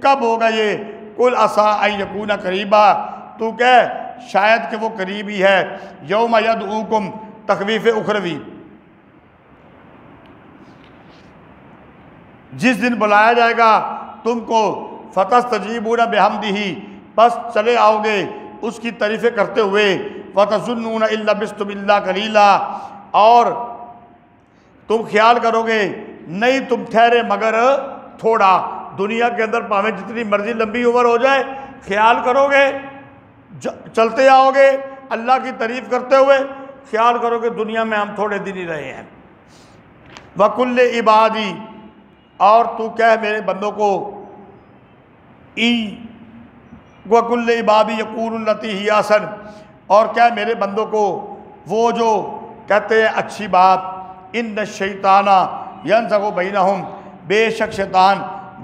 کب ہوگا یہ؟ قل عسیٰ ان یکون قریبا، تو کہہ شاید کہ وہ قریب ہی ہے، یوم یدعوکم تخویف اخروی، جس دن بلایا جائے گا تم کو، فتستجیبون بحمدہ، پس چلے آؤ گے اس کی تعریفیں کرتے ہوئے، وتظنون ان لبثتم الا قلیلا، اور تم خیال کرو گے نہیں تم ٹھہرے مگر تھوڑا، دنیا کے اندر پاویں جتنی مرضی لمبی عمر ہو جائے، خیال کرو گے چلتے آؤ گے اللہ کی تعریف کرتے ہوئے، خیال کرو کہ دنیا میں ہم تھوڑے دن ہی رہے ہیں۔ وَقُلْ لِعِبَادِي، اور تو کہہ میرے بندوں کو، وَقُلْ لِعِبَادِي يَقُولُوا الَّتِي هِيَ أَحْسَنُ، اور کہہ میرے بندوں کو وہ جو کہتے ہیں اچھی بات، إِنَّ الشَّيْطَانَ يَنزَغُ بَيْنَهُمْ، بے شک شیطان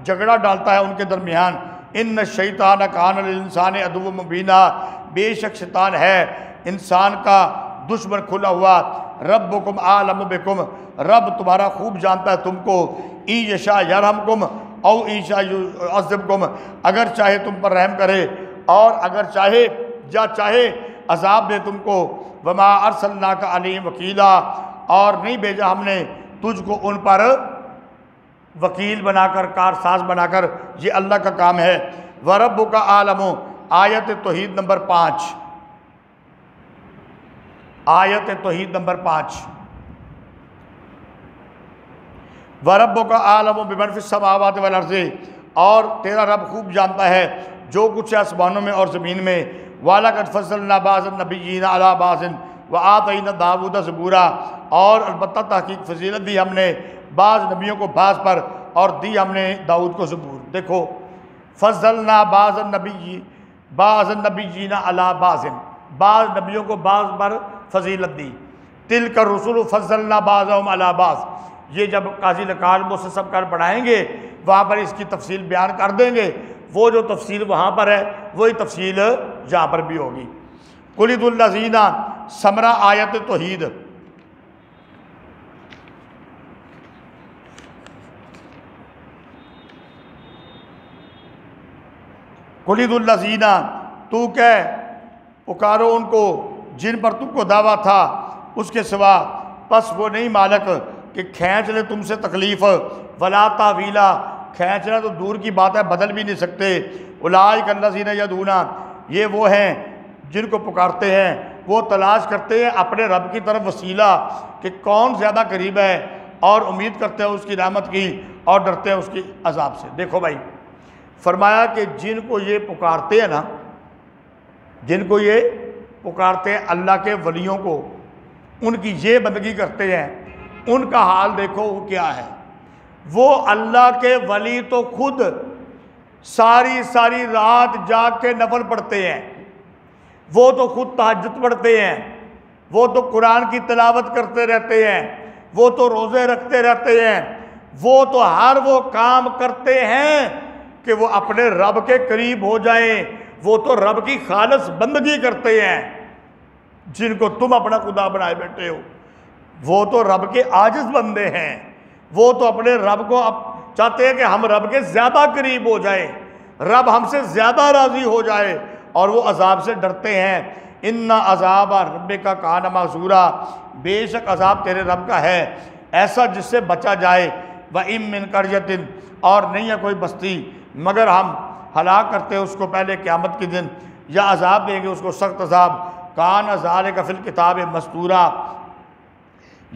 جھگڑا ڈالتا ہے ان کے درمیان، إِنَّ الشَّيْطَانَ كَانَ لِلْإِنسَانِ عَدُوًّا مُبِينًا، بے شک شیطان ہے انسان کا دشمن کھلا ہوا، ربکم اعلم بکم، رب تمہارا خوب جانتا ہے تم کو، ان یشاء یرحمکم او ان یشاء یعذبکم، اگر چاہے تم پر رحم کرے اور اگر چاہے عذاب دے تم کو، وما ارسلناک علیہم وکیلا، اور نہیں بھیجا ہم نے تجھ کو ان پر وکیل بنا کر، کارساز بنا کر، یہ اللہ کا کام ہے۔ وَرَبُّكَ أَعْلَمُ، آیت توحید نمبر 5، آیت توحید نمبر 5، وَرَبُّكَ أَعْلَمُ بِمَنْ فِي السَّمَاوَاتِ وَالْأَرْضِ، اور تیرا رب خوب جانتا ہے جو کچھ ہے آسمانوں میں اور زمین میں، وَلَقَدْ فَضَّلْنَا بَعْضَ النَّبِيِّينَ عَلَىٰ بَعْضٍ وَآتَيْنَا دَاوُودَ زَبُورًا، اور البتہ تحقیق فضیلت دی ہم نے بعض نبیوں کو بعض پر، اور دی ہم نے داؤد کو زبور۔ دیکھو فضلنا بعض النبیین علی بعض، بعض نبیوں کو بعض پر فضیلت دی، تلک الرسل فضلنا بعضهم علی بعض، یہ جب قاضی لکال وہ سے سب کر پڑھائیں گے وہاں پر اس کی تفصیل بیان کر دیں گے، وہ جو تفصیل وہاں پر ہے وہی تفصیل یہاں پر بھی ہوگی۔ قُلِ ادْعُوا الَّذِينَ، ثمرہ آیت توحید، قُلِ ادْعُوا الَّذِينَ، تو کہہ پکارو ان کو جن پر تم کو دعویٰ تھا اس کے سوا، پس وہ نہیں مالک کہ کھینچ لے تم سے تکلیف، ولا تاویلا، کھینچنا تو دور کی بات ہے بدل بھی نہیں سکتے، اولئک الذین یدعون، یہ وہ ہیں جن کو پکارتے ہیں، وہ تلاش کرتے ہیں اپنے رب کی طرف وسیلہ کہ کون زیادہ قریب ہے، اور امید کرتے ہیں اس کی رحمت کی اور ڈرتے ہیں اس کی عذاب سے۔ دیکھو بھائی فرمایا کہ جن کو یہ پکارتے ہیں نا، جن کو یہ پکارتے ہیں اللہ کے ولیوں کو، ان کی یہ بندگی کرتے ہیں، ان کا حال دیکھو وہ کیا ہے۔ وہ اللہ کے ولی تو خود ساری رات جاگ کے نفل پڑھتے ہیں، وہ تو خود تہجد پڑھتے ہیں، وہ تو قرآن کی تلاوت کرتے رہتے ہیں، وہ تو روزے رکھتے رہتے ہیں، وہ تو ہر وہ کام کرتے ہیں کہ وہ اپنے رب کے قریب ہو جائیں، وہ تو رب کی خالص بندگی کرتے ہیں۔ جن کو تم اپنا خدا بنائے بیٹھے ہو وہ تو رب کے عاجز بندے ہیں، وہ تو اپنے رب کو چاہتے ہیں کہ ہم رب کے زیادہ قریب ہو جائیں، رب ہم سے زیادہ راضی ہو جائے، اور وہ عذاب سے ڈرتے ہیں۔ ان عذاب ربک کان محذورا، بے شک عذاب تیرے رب کا ہے ایسا جس سے بچا جائے۔ وَإِن مِّن قَرْيَةٍ، اور نہیں ہے کوئی بستی مگر ہم ہلاک کرتے ہیں اس کو پہلے قیامت کے دن، یا عذاب دیں گے اس کو سخت عذاب۔ کان ذالک فی الکتاب مستورا،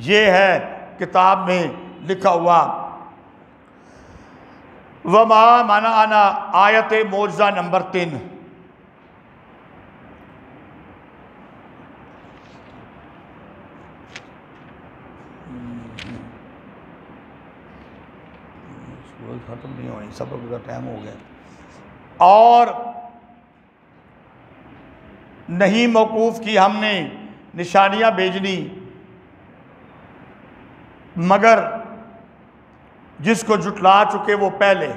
یہ ہے کتاب میں لکھا ہوا۔ وما منعنا، آیت معجزہ نمبر 3، ختم نہیں ہوئی، سبق کا ٹائم ہو گیا۔ اور نہیں موقوف کی ہم نے نشانیاں بھیجنی مگر جس کو جھٹلا چکے وہ پہلے،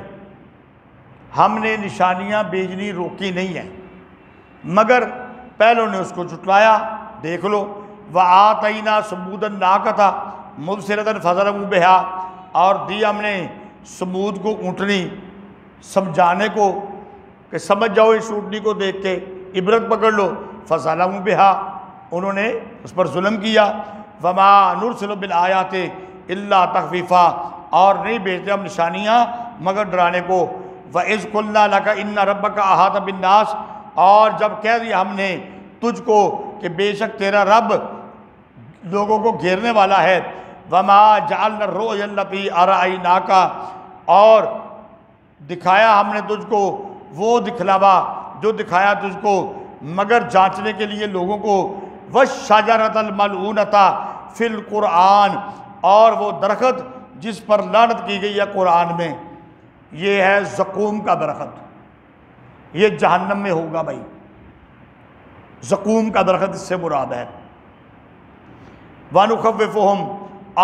ہم نے نشانیاں بھیجنی روکی نہیں ہیں مگر پہلوں نے اس کو جھٹلایا۔ دیکھ لو وَآتَيْنَا ثَمُودَ النَّاقَةَ مُبْصِرَةً فَظَلَمُوا بِهَا، اور دی ہم نے سمود کو اونٹنی سمجھانے کو کہ سمجھ جاؤ اس اونٹنی کو دیکھ کے، عبرت پکڑ لو، فظلموا بہا، انہوں نے اس پر ظلم کیا۔ وما نرسل بالآیات الا تخویفا، اور نہیں بھیجتے ہم نشانیاں مگر ڈرانے کو۔ وَإِذْ قُلْنَا لَكَ إِنَّ رَبَّكَ أَحَاطَ بِالنَّاسِ، اور جب کہہ دیا ہم نے تجھ کو کہ بے شک تیرا رب لوگوں کو گھیرنے والا ہے۔ وَمَا جَعَلْنَا الرُّؤْيَا الَّتِي أَرَأَيْنَاكَ، اور دکھایا ہم نے تجھ کو وہ دکھلاوا جو دکھایا تجھ کو مگر جانچنے کے لیے لوگوں کو۔ وَالشَّجَرَةَ الْمَلْعُونَةَ فِي الْقُرْآنِ، اور وہ درخت جس پر لعنت کی گئی ہے قرآن میں، یہ ہے زقوم کا درخت، یہ جہنم میں ہوگا بھائی، زقوم کا درخت اس سے مراد ہے۔ وَنُخَوِّفُهُمْ،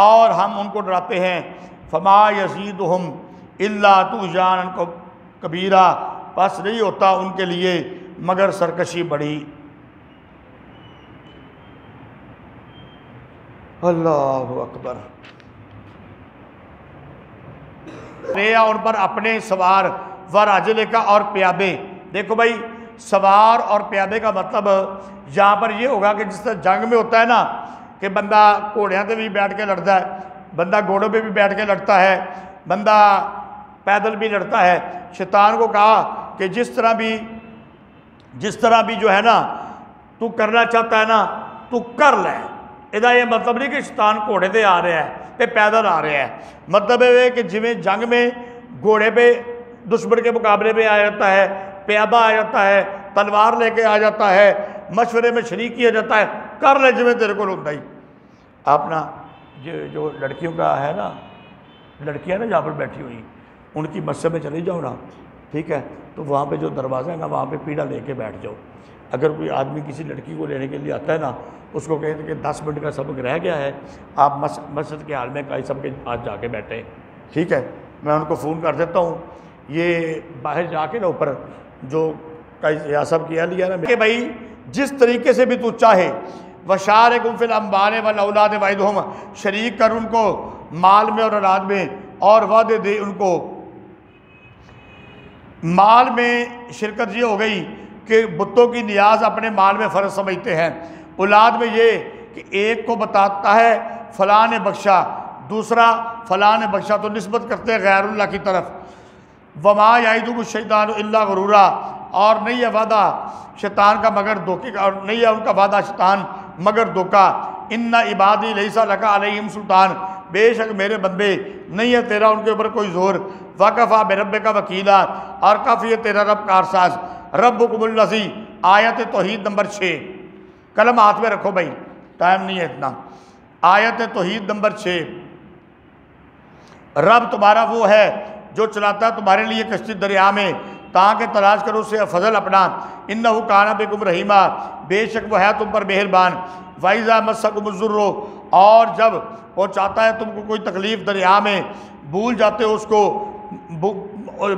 اور ہم ان کو ڈراتے ہیں، فَمَا يَزِيدُهُمْ إِلَّا طُغْيَانًا كَبِيرًا، بس نہیں ہوتا ان کے لیے مگر سرکشی بڑی۔ اللہ اکبر۔ ریا ان پر اپنے سوار وراجلے کا، اور پیابے۔ دیکھو بھائی سوار اور پیابے کا مطلب یہاں پر یہ ہوگا کہ جس طرح جنگ میں ہوتا ہے نا کہ بندہ گھوڑیاں پہ بھی بیٹھ کے لڑتا ہے، بندہ گھوڑوں پہ بھی بیٹھ کے لڑتا ہے، بندہ پیدل بھی لڑتا ہے۔ شیطان کو کہا کہ جس طرح بھی جو ہے نا تو کرنا چاہتا ہے نا تو کر لے۔ ادا یہ مطلب نہیں کہ شیطان گھوڑے پہ آ رہا ہے تے پیدل آ رہا ہے، مطلب ہے کہ جویں جنگ میں گھوڑے پہ دشمن کے مقابلے میں آ جاتا ہے، پیابہ آ جاتا ہے، تلوار لے کے آ جاتا ہے، مشورے میں شریک کیا جاتا ہے، کر لے جویں تیرے کو ہوتا ہی۔ آپ نا جو لڑکیوں کا ہے نا، لڑکیاں نا جہاں پر بیٹھی ہوئی ان کی مسجد میں چلی جاؤ نا، ٹھیک ہے، تو وہاں پہ جو دروازہ ہے نا وہاں پہ پیڑا لے کے بیٹھ جاؤ۔ اگر کوئی آدمی کسی لڑکی کو لینے کے لیے آتا ہے نا، اس کو کہتے ہیں کہ 10 منٹ کا سبق رہ گیا ہے، آپ مسجد کے حال میں کئی سب کے پاس جا کے بیٹھیں، ٹھیک ہے، میں ان کو فون کر دیتا ہوں، یہ باہر جا کے نا اوپر جو کئی سب کیا لیا نا کہ بھائی جس طریقے سے بھی تو چاہے، وَشَارِكُمْ فِي الْأَمْوَالِ وَالْأَوْلَادِ وَعِدْهُمْ، شریک کر ان کو مال میں اور اولاد میں، اور وعدے دے ان کو۔ مال میں شرکت یہ ہو گئی کہ بتوں کی نیاز اپنے مال میں فرض سمجھتے ہیں، اولاد میں یہ کہ ایک کو بتاتا ہے فلاں نے بخشا، دوسرا فلاں نے بخشا، تو نسبت کرتے ہیں غیر اللہ کی طرف۔ وَمَا يَعِدُكُمُ الشَّيْطَانُ إِلَّا غُرُورًا، اور نہیں ہے وعدہ شیطان کا مگر دھوکے کا، اور نہیں ہے ان کا وعدہ شیطان مگر دھوکا۔ إِنَّ عِبَادِي لَيْسَ لَكَ عَلَيْهِمْ سُلْطَان، بے شک میرے بندے نہیں ہے تیرا ان کے اوپر کوئی زور۔ وَكَفَىٰ بِرَبِّكَ وَكِيلًا، اور کافی ہے تیرا رب کارساز۔ ربکم الذی، آیت توحید نمبر 6، قلم ہاتھ میں رکھو بھائی، ٹائم نہیں ہے اتنا۔ آیت توحید نمبر 6، رب تمہارا وہ ہے جو چلاتا ہے تمہارے لیے کشتی دریا میں تاکہ تلاش کرو اسے فضل اپنا۔ انہ کان بکم رحیما، بے شک وہ ہے تم پر مہربان۔ وَإِذَا مَسَّكُمُ الضُّرُّ، اور جب پہنچاتا ہے تم کو کوئی تکلیف دریا میں، بھول جاتے ہو اس کو،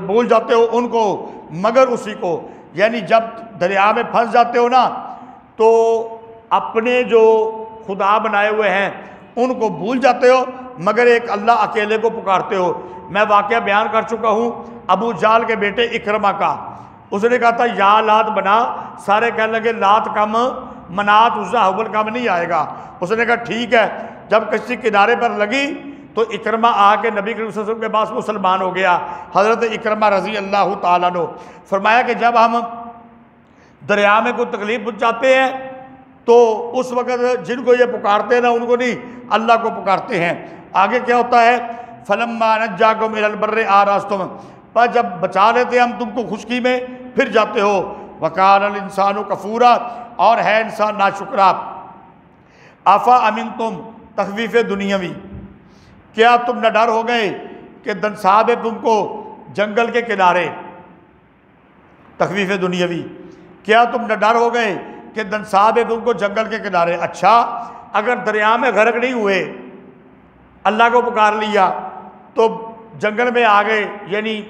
بھول جاتے ہو ان کو مگر اسی کو، یعنی جب دریا میں پھنس جاتے ہو نا تو اپنے جو خدا بنائے ہوئے ہیں ان کو بھول جاتے ہو مگر ایک اللہ اکیلے کو پکارتے ہو۔ میں واقعہ بیان کر چکا ہوں ابو جہل کے بیٹے اکرمہ کا، اس نے کہا تھا یا لات بنا، سارے کہنے لگے لات کم، منات عزا حبل کم نہیں آئے گا۔ اس نے کہا ٹھیک ہے، جب کشتی کنارے پر لگی تو اکرمہ آ کے نبی کریم صلی اللہ علیہ وسلم کے پاس مسلمان ہو گیا، حضرت اکرمہ رضی اللہ تعالیٰ عنہ۔ فرمایا کہ جب ہم دریا میں کوئی تکلیف پہنچاتے ہیں تو اس وقت جن کو یہ پکارتے ہیں نا ان کو نہیں، اللہ کو پکارتے ہیں۔ آگے کیا ہوتا ہے، فَلَمَّا نَجَّاكُمْ إِلَى الْبَرِّ آرَزْتُمْ، پر جب بچا لیتے ہم تم کو خشکی میں پھر جاتے ہو۔ وَكَانَ الْإِنسَانُ كَفُورًا، اور ہے انسان ناشکرا۔ أَفَأَمِنْتُمْ، تخویف دنیاوی، کیا تم نہ ڈر ہو گئے کہ دنساب تم کو جنگل کے کنارے، تخویف دنیاوی، کیا تم نہ ڈر ہو گئے کہ دنساب تم کو جنگل کے کنارے۔ اچھا اگر دریا میں غرق نہیں ہوئے، اللہ کو پکار لیا تو جنگل میں آ گئے، یعنی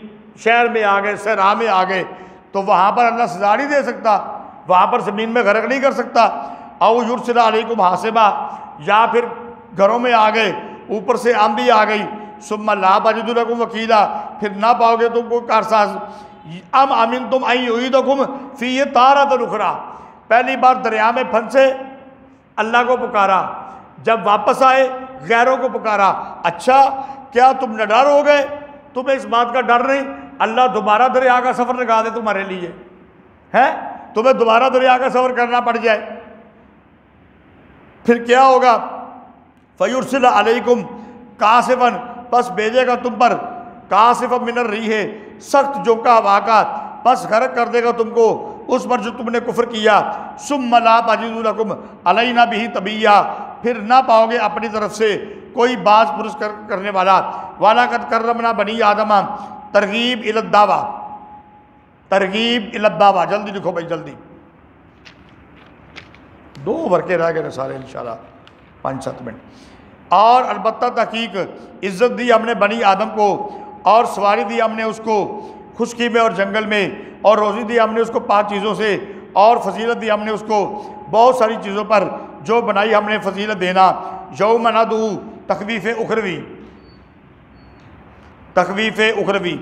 شہر میں آ گئے، صحرا میں آ گئے، تو وہاں پر اللہ سزا نہیں دے سکتا، وہاں پر زمین میں غرق نہیں کر سکتا۔ او یرسل علیکم حاصبا، یا پھر گھروں میں آ گئے، اوپر سے آندھی آ گئی، ثم لا تجدوا لكم وکیلا، پھر نہ پاؤ گے تم کو کارساز۔ ام امنتم ان یعیدکم فیہ تارۃ اخری، پہلی بار دریا میں پھنسے اللہ کو پکارا، جب واپس آئے غیروں کو پکارا۔ اچھا کیا تم نڈر ہو گئے؟ تمہیں اس بات کا ڈر نہیں اللہ دوبارہ دریا کا سفر لگا دے تمہارے لیے؟ ہے تمہیں دوبارہ دریا کا سفر کرنا پڑ جائے، پھر کیا ہوگا؟ فَيُرْسِلَ عَلَيْكُمْ قَاصِفًا، پس بھیجے گا تم پر قاصفًا مِنَ الرِّيحِ، سخت جھونکا ہوا کا، پس غرق کر دے گا تم کو اس پر جو تم نے کفر کیا۔ ثُمَّ لَا تَجِدُوا لَكُمْ عَلَيْنَا بِهِ تَبِيًّا، پھر نہ پاؤ گے اپنی طرف سے کوئی باز پرس کرنے والا۔ وَلَقَدْ كَرَّمْنَا بَنِي آدَمَ، ترغیب الی الدعویٰ، ترغیب الی الدعویٰ، جلدی لکھو بھائی جلدی، 2 ورقے رہ گئے سارے انشاءاللہ 5-7 منٹ۔ اور البتہ تحقیق عزت دی ہم نے بنی آدم کو، اور سواری دی ہم نے اس کو خشکی میں اور جنگل میں، اور روزی دی ہم نے اس کو 5 چیزوں سے، اور فضیلت دی ہم نے اس کو بہت ساری چیزوں پر، جو بنائی ہم نے فضیلت دینا۔ یوم ندعو، تخویف اخروی، تخویف اخروی،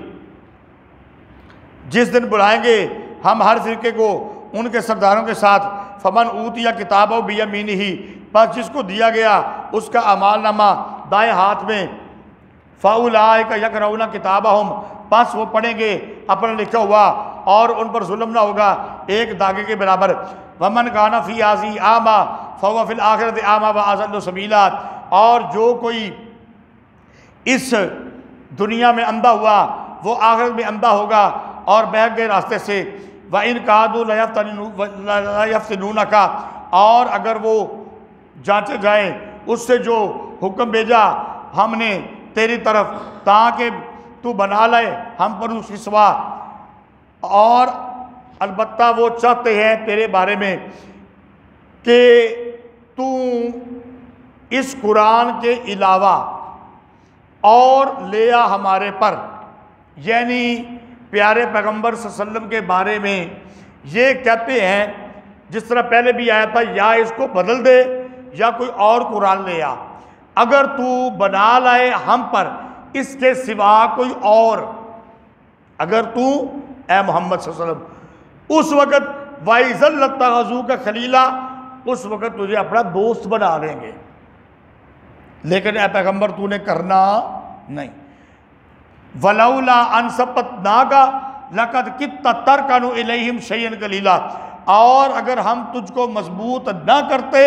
جس دن بلائیں گے ہم ہر فرقے کو ان کے سرداروں کے ساتھ۔ فمن اوتی کتابہ بیمینہ، پس جس کو دیا گیا اس کا اعمال نامہ دائیں ہاتھ میں، فاولئک یقرؤون کتابہم، پس وہ پڑھیں گے اپنا لکھا ہوا، اور ان پر ظلم نہ ہوگا ایک داغے کے برابر۔ ومن کان فی ہذہ اعمی فہو فی الآخرۃ اعمی واضل سبیلا، اور جو کوئی اس دنیا میں اندھا ہوا وہ آخرت میں اندھا ہوگا اور بہک گئے راستے سے۔ وَإِنْ كَادُوا لَيَفْتِنُونَكَ، اور اگر وہ جانچے جائیں اس سے جو حکم بھیجا ہم نے تیری طرف تاکہ تو بنا لائے ہم پر اس کی سوا، اور البتہ وہ چاہتے ہیں تیرے بارے میں کہ تو اس قرآن کے علاوہ اور لیا ہمارے پر، یعنی پیارے پیغمبر صلی اللہ علیہ وسلم کے بارے میں یہ کہتے ہیں جس طرح پہلے بھی آیا تھا، یا اس کو بدل دے یا کوئی اور قرآن لے آ، اگر تو بنا لائے ہم پر اس کے سوا کوئی اور، اگر تو اے محمد صلی اللہ علیہ وسلم اس وقت وَإِذًا لَاتَّخَذُوكَ خَلِيلًا، اس وقت تجھے اپنا دوست بنا لیں گے، لیکن اے پیغمبر تو نے کرنا نہیں۔ وَلَوْلَا أَن ثَبَّتْنَاكَ لَقَدْ كِدتَّ تَرْكَنُ إِلَيْهِمْ شَيْئًا قَلِيلًا، اور اگر ہم تجھ کو مضبوط نہ کرتے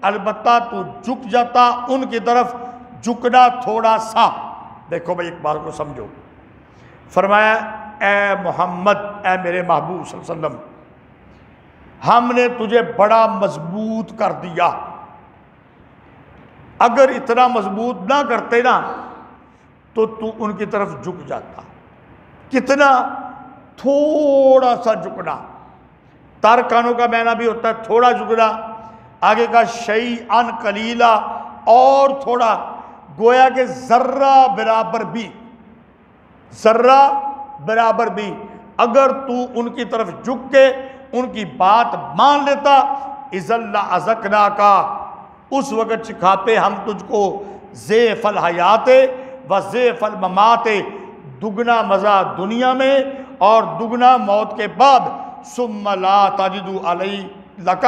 البتہ تو جھک جاتا ان کی طرف جھکنا تھوڑا سا۔ دیکھو بھائی ایک بات کو سمجھو، فرمایا اے محمد، اے میرے محبوب صلی اللہ علیہ وسلم، ہم نے تجھے بڑا مضبوط کر دیا، اگر اتنا مضبوط نہ کرتے نا تو ان کی طرف جھک جاتا۔ کتنا؟ تھوڑا سا جھکنا۔ تارکانوں کا معنی بھی ہوتا ہے تھوڑا جھکنا، آگے کا شیئن قلیلا، اور تھوڑا، گویا کہ ذرہ برابر بھی، ذرہ برابر بھی اگر تو ان کی طرف جھک کے ان کی بات مان لیتا، اذا لأذقناک، اس وقت چکھاتے ہم تجھ کو ضیف الحیات و ضیف الممات، دگنا مزہ دنیا میں اور دگنا موت کے بعد۔ ثم لا تجد لک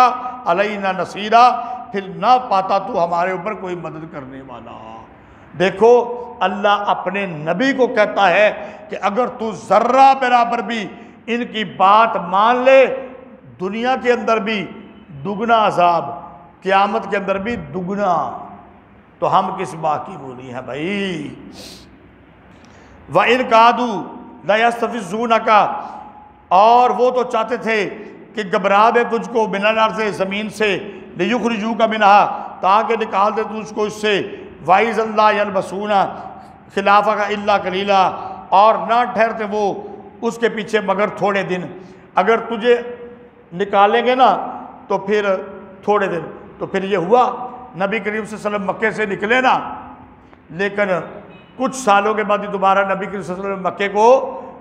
علینا نصیرا، پھر نہ پاتا تو ہمارے اوپر کوئی مدد کرنے والا۔ دیکھو اللہ اپنے نبی کو کہتا ہے کہ اگر تو ذرہ برابر بھی ان کی بات مان لے، دنیا کے اندر بھی دگنا عذاب، قیامت کے اندر بھی دگنا، تو ہم کس بات کی بولی ہیں بھائی۔ وَإِنْ كَادُوا لَيَسْتَفِزُّونَكَ، اور وہ تو چاہتے تھے کہ گھبرا دے تجھ کو من الارض، زمین سے، لِيُخْرِجُوكَ مِنْهَا، تاکہ نکال دے تجھ کو اس سے، وَإِذًا لَا يَلْبَثُونَ خِلَافَكَ إِلَّا قَلِيلًا، اور نہ ٹھہرتے وہ اس کے پیچھے مگر تھوڑے دن۔ اگر تجھے نکالیں گے نا تو پھر تھوڑے دن، تو پھر یہ ہوا نبی کریم صلی اللہ علیہ وسلم مکے سے نکلے نا، لیکن کچھ سالوں کے بعد ہی دوبارہ نبی کریم صلی اللہ علیہ وسلم مکے کو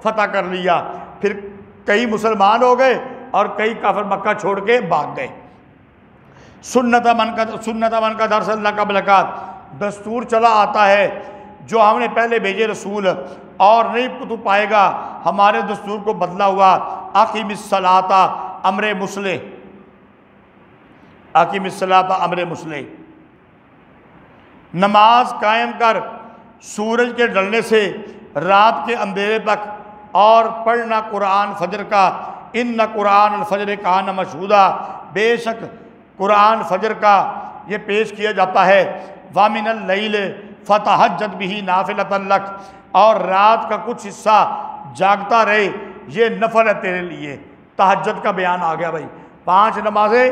فتح کر لیا، پھر کئی مسلمان ہو گئے اور کئی کافر مکہ چھوڑ کے بھاگ گئے۔ سنت من کا در صلی اللہ قبل کا، دستور چلا آتا ہے جو ہم نے پہلے بھیجے رسول، اور نہیں تو پائے گا ہمارے دستور کو بدلا ہوا۔ اقیم الصلاۃ امر مصلح، اقیم الصلاۃ امر مصلح، نماز قائم کر سورج کے ڈھلنے سے رات کے اندھیرے تک، اور پڑھنا قرآن فجر کا، ان قرآن الفجر کان مشہودا، بے شک قرآن فجر کا یہ پیش کیا جاتا ہے۔ وَمِنَ اللَّيْلِ فَتَہَجَّدْ بِهِ نَافِلَةً لَكَ، اور رات کا کچھ حصہ جاگتا رہے، یہ نفل ہے تیرے لیے۔ تہجد کا بیان آ گیا بھائی، 5 نمازیں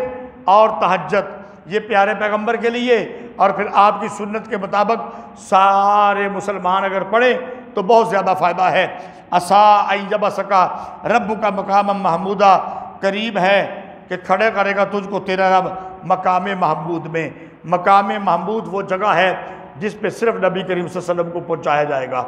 اور تہجد، یہ پیارے پیغمبر کے لیے، اور پھر آپ کی سنت کے مطابق سارے مسلمان اگر پڑھیں تو بہت زیادہ فائدہ ہے۔ عَسَىٰ أَن يَبْعَثَكَ رَبُّكَ مَقَامًا مَحْمُودًا، قریب ہے کہ کھڑے کرے گا تجھ کو تیرا رب مقام محمود میں۔ مقام محمود وہ جگہ ہے جس پہ صرف نبی کریم صلی اللہ علیہ وسلم کو پہنچایا جائے گا۔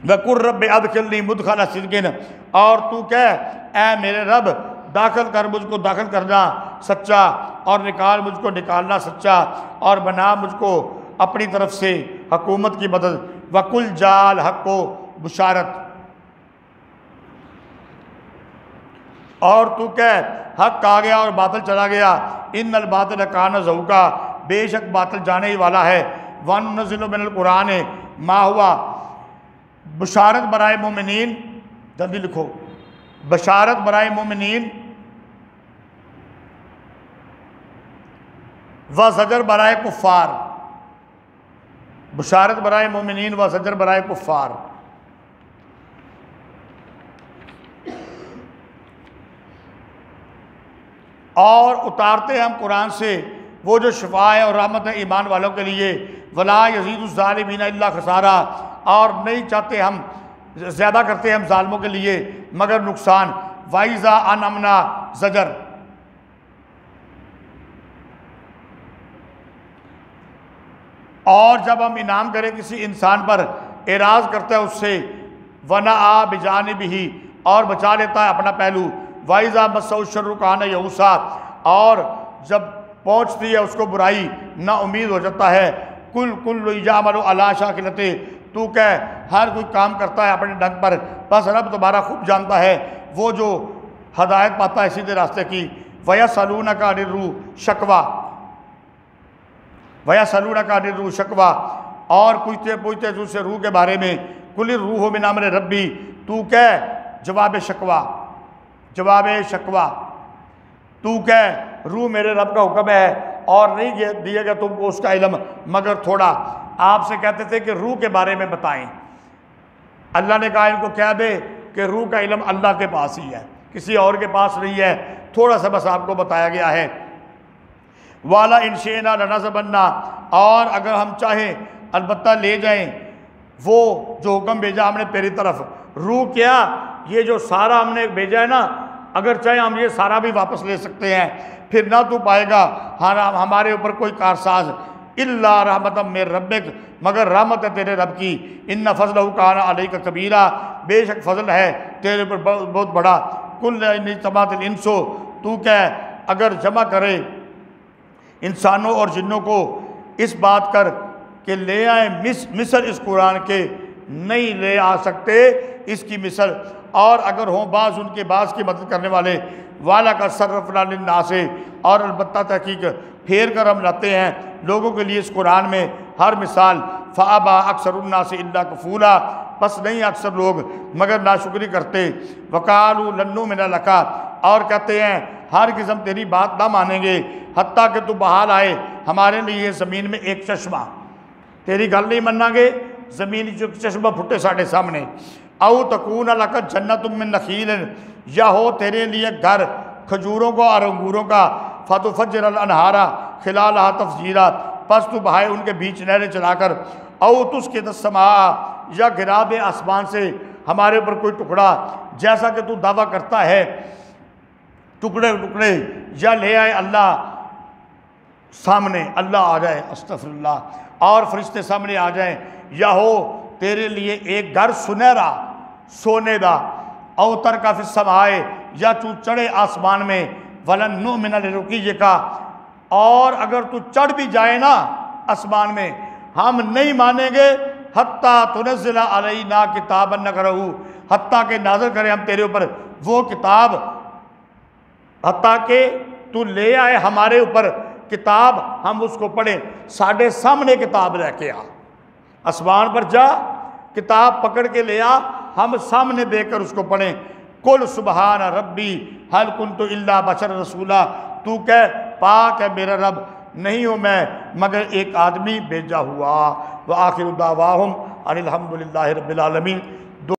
وَقُلْ رَبِّ أَدْخِلْنِي مُدْخَلَ صِدْقٍ، اور تو کہہ اے میرے رب داخل کر مجھ کو داخل کرنا سچا، اور نکال مجھ کو نکالنا سچا، اور بنا مجھ کو اپنی طرف سے حکومت کی مدد۔ وَقُلْ جَاءَ الْحَقُّ، بشارت، اور تو کہہ حق آ گیا اور باطل چلا گیا۔ ان الباطل کان زہوقا، بے شک باطل جانے ہی والا ہے۔ وَنُنَزِّلُ مِنَ الْقُرْآنِ مَا ہُوَ، بشارت برائے مومنین، جلدی لکھو، بشارت برائے مومنین و زجر برائے کفار، بشارت برائے مومنین و زجر برائے کفار۔ اور اتارتے ہم قرآن سے وہ جو شفا ہے اور رحمت ہے ایمان والوں کے لیے۔ ولا یزید الظالمین الا خسارا، اور نہیں چاہتے ہم، زیادہ کرتے ہم ظالموں کے لیے مگر نقصان۔ وَإِذَا أَنْعَمْنَا زجر، اور جب ہم انعام کریں کسی انسان پر اعراض کرتا ہے اس سے۔ وَنَأَى بِجَانِبِهِ، اور بچا لیتا ہے اپنا پہلو۔ وَإِذَا مَسَّهُ الشَّرُّ كَانَ يَئُوسًا، اور جب پہنچتی ہے اس کو برائی نا امید ہو جاتا ہے۔ كُلٌّ يَعْمَلُ عَلَىٰ شَاكِلَتِهِ، تو کہ ہر کوئی کام کرتا ہے اپنے ڈھنگ پر، بس رب تمہارا خوب جانتا ہے وہ جو ہدایت پاتا ہے سیدھے راستے کی۔ وَيَسْأَلُونَكَ عَنِ الرُّوحِ شَكْوَىٰ، وَيَسْأَلُونَكَ عَنِ الرُّوحِ شَكْوَىٰ، اور پوچھتے تجھ سے روح کے بارے میں۔ قُلِ الرُّوحُ مِنْ أَمْرِ رَبِّي، تو کہہ جواب شکوہ، جواب شکوہ، تو کہہ روح میرے رب کا حکم ہے، اور نہیں دیا گیا تم کو اس کا علم مگر تھوڑا۔ آپ سے کہتے تھے کہ روح کے بارے میں بتائیں، اللہ نے کہا ان کو کہہ دے کہ روح کا علم اللہ کے پاس ہی ہے، کسی اور کے پاس نہیں ہے، تھوڑا سا بس آپ کو بتایا گیا ہے۔ والا ان شئنا لنذهبن، اور اگر ہم چاہیں البتہ لے جائیں وہ جو حکم بھیجا ہم نے تیری طرف۔ روح کیا، یہ جو سارا ہم نے بھیجا ہے نا، اگر چاہیں ہم یہ سارا بھی واپس لے سکتے ہیں، پھر نہ تو پائے گا ہمارے اوپر کوئی کارساز۔ الا رحمۃ من ربک، مگر رحمت ہے تیرے رب کی۔ ان فضلہ کان علیک کبیرہ، بے شک فضل ہے تیرے اوپر بہت بڑا۔ کل ان اجتمعت الانس، تو کہ اگر جمع کرے انسانوں اور جنوں کو اس بات کر کہ لے آئیں مثل اس قرآن کے، نہیں لے آ سکتے اس کی مثل، اور اگر ہوں بعض ان کے بعض کی مدد کرنے والے۔ والا کا صرفنا للناس، اور البتہ تحقیق پھیر کر ہم لاتے ہیں لوگوں کے لیے اس قرآن میں ہر مثال۔ فابا اکثر الناس الا کفورا، بس نہیں اکثر لوگ مگر ناشکری کرتے۔ وقالوا لن نؤمن لک، اور کہتے ہیں ہر قسم تیری بات نہ مانیں گے حتیٰ کہ تو بحال آئے ہمارے لیے زمین میں ایک چشمہ، تیری گل نہیں مننا گے، زمین جو چشمہ پھٹے ساڑھے سامنے۔ او تکون لک جنت من نخیل، یا ہو تیرے لیے گھر کھجوروں کو اور انگوروں کا۔ فتفجر الانہار خلالہا تفجیرا، پس تو بہائے ان کے بیچ نہریں چلا کر۔ او تسقط السماء، یا گرا دے آسمان سے ہمارے اوپر کوئی ٹکڑا، جیسا کہ تو دعویٰ کرتا ہے، ٹکڑے ٹکڑے، یا لے آئے اللہ سامنے، اللہ آ جائے، استغفر اللہ، اور فرشتے سامنے آ جائیں، یا ہو تیرے لیے ایک گھر سنہرا سونے دا۔ او ترکا فی السماء، یا تو چڑھے آسمان میں۔ ولن نؤمن لرقیک، اور اگر تو چڑھ بھی جائے نا آسمان میں، ہم نہیں مانیں گے حتیٰ تنزل علینا کتابا نقرہ، حتیٰ کہ نازل کریں ہم تیرے اوپر وہ کتاب، حتیٰ کہ تو لے آئے ہمارے اوپر کتاب، ہم اس کو پڑھیں، ساڑھے سامنے کتاب لے کے آ، آسمان پر جا کتاب پکڑ کے لے آ، ہم سامنے دے کر اس کو پڑھیں۔ قل سبحان ربی حل کنت الا بشر رسولا، تو کہہ پاک ہے میرا رب، نہیں ہوں میں مگر ایک آدمی بھیجا ہوا۔ وآخر دعواہم ان الحمد للہ رب العالمین۔